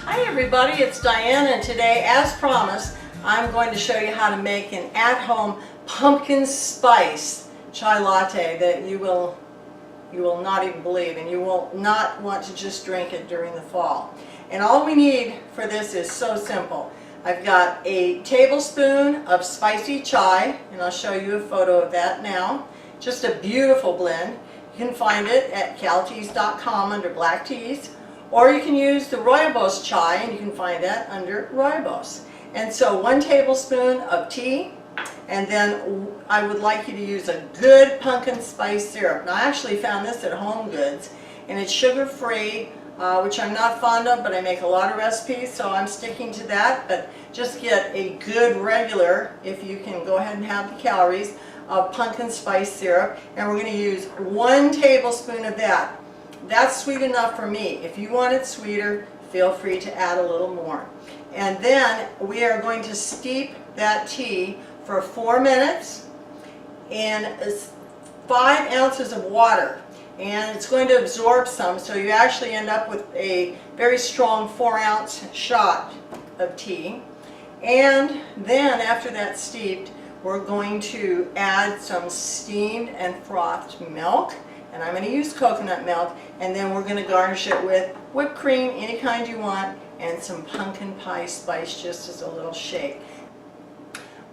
Hi everybody, it's Diane, and today, as promised, I'm going to show you how to make an at-home pumpkin spice chai latte that you will not even believe, and you will not want to just drink it during the fall. And all we need for this is so simple. I've got a tablespoon of spicy chai, and I'll show you a photo of that now. Just a beautiful blend. You can find it at calteas.com under black teas, or you can use the Rooibos Chai, and you can find that under Rooibos. And so 1 tablespoon of tea, and then I would like you to use a good pumpkin spice syrup. Now I actually found this at HomeGoods, and it's sugar-free, which I'm not fond of, but I make a lot of recipes, so I'm sticking to that. But just get a good regular, if you can go ahead and have the calories, of pumpkin spice syrup, and we're going to use 1 tablespoon of that. That's sweet enough for me. If you want it sweeter, feel free to add a little more. And then we are going to steep that tea for 4 minutes in 5 ounces of water. And it's going to absorb some, so you actually end up with a very strong 4-ounce shot of tea. And then after that's steeped, we're going to add some steamed and frothed milk. And I'm going to use coconut milk, and then we're going to garnish it with whipped cream, any kind you want, and some pumpkin pie spice just as a little shake.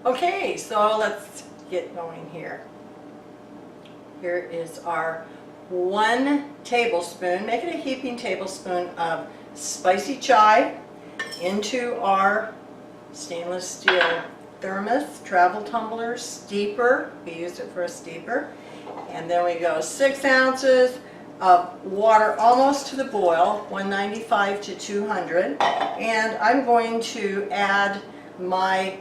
Okay, so let's get going here. Here is our 1 tablespoon, make it a heaping tablespoon of spicy chai into our stainless steel thermos, travel tumbler, steeper. We use it for a steeper. And then we go 6 ounces of water almost to the boil, 195 to 200. And I'm going to add my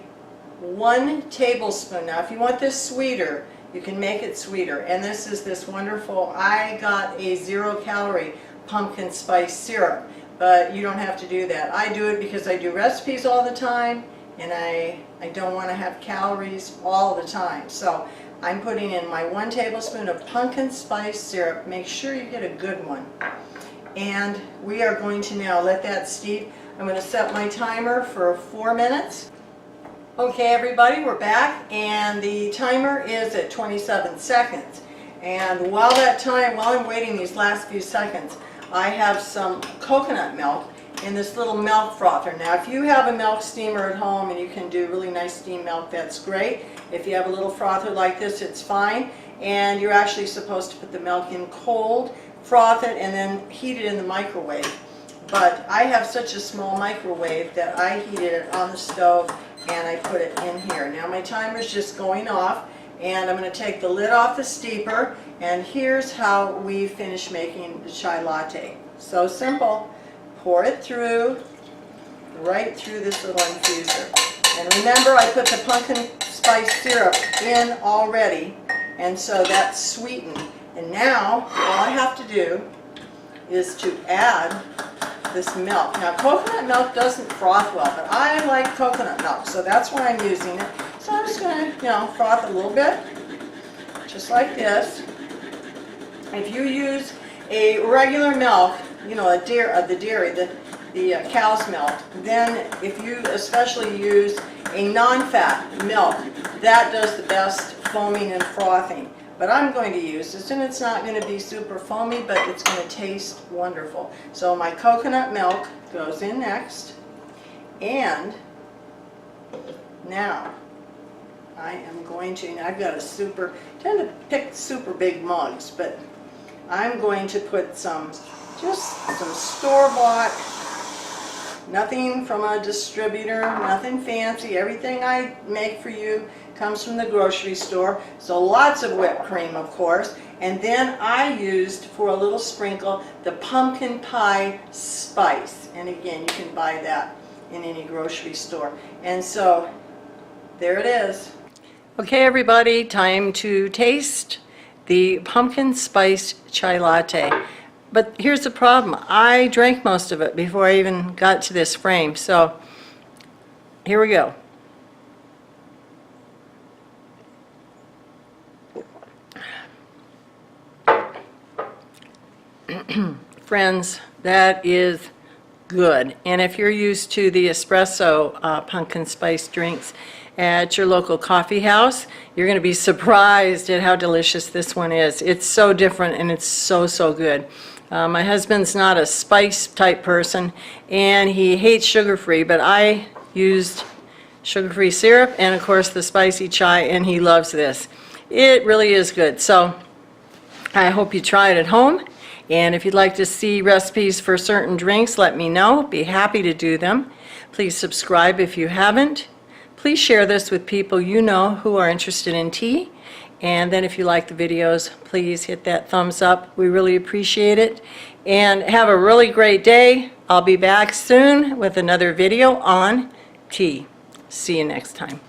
1 tablespoon. Now if you want this sweeter, you can make it sweeter. And this is this wonderful, I got a 0-calorie pumpkin spice syrup. But you don't have to do that. I do it because I do recipes all the time, and I don't want to have calories all the time. So I'm putting in my 1 tablespoon of pumpkin spice syrup. Make sure you get a good one. And we are going to now let that steep. I'm going to set my timer for 4 minutes. Okay everybody, we're back, and the timer is at 27 seconds. And while I'm waiting these last few seconds, I have some coconut milk in this little milk frother. Now if you have a milk steamer at home and you can do really nice steamed milk, that's great. If you have a little frother like this, it's fine. And you're actually supposed to put the milk in cold, froth it, and then heat it in the microwave. But I have such a small microwave that I heated it on the stove and I put it in here. Now my timer's just going off, and I'm going to take the lid off the steeper, and here's how we finish making the chai latte. So simple. Pour it through, right through this little infuser. And remember, I put the pumpkin spice syrup in already, and so that's sweetened. And now, all I have to do is to add this milk. Now, coconut milk doesn't froth well, but I like coconut milk, so that's why I'm using it. So I'm just going to, froth a little bit, just like this. If you use a regular milk, the cow's milk, then if you especially use a non-fat milk, that does the best foaming and frothing. But I'm going to use this, and it's not going to be super foamy, but it's going to taste wonderful. So my coconut milk goes in next, and now I am going to, I've got I tend to pick super big mugs, but I'm going to put just some store-bought, nothing from a distributor, nothing fancy. Everything I make for you comes from the grocery store. So lots of whipped cream, of course. And then I used, for a little sprinkle, the pumpkin pie spice. And again, you can buy that in any grocery store. And so there it is. Okay everybody, time to taste the pumpkin spice chai latte. But here's the problem. I drank most of it before I even got to this frame. So here we go. Friends, that is good. And if you're used to the espresso pumpkin spice drinks at your local coffee house, you're going to be surprised at how delicious this one is. It's so different and it's so, so good. My husband's not a spice type person and he hates sugar-free, but I used sugar-free syrup and of course the spicy chai, and he loves this. It really is good. So I hope you try it at home, and if you'd like to see recipes for certain drinks, let me know. Be happy to do them. Please subscribe if you haven't. Please share this with people you know who are interested in tea. And then if you like the videos, please hit that thumbs up. We really appreciate it. And have a really great day. I'll be back soon with another video on tea. See you next time.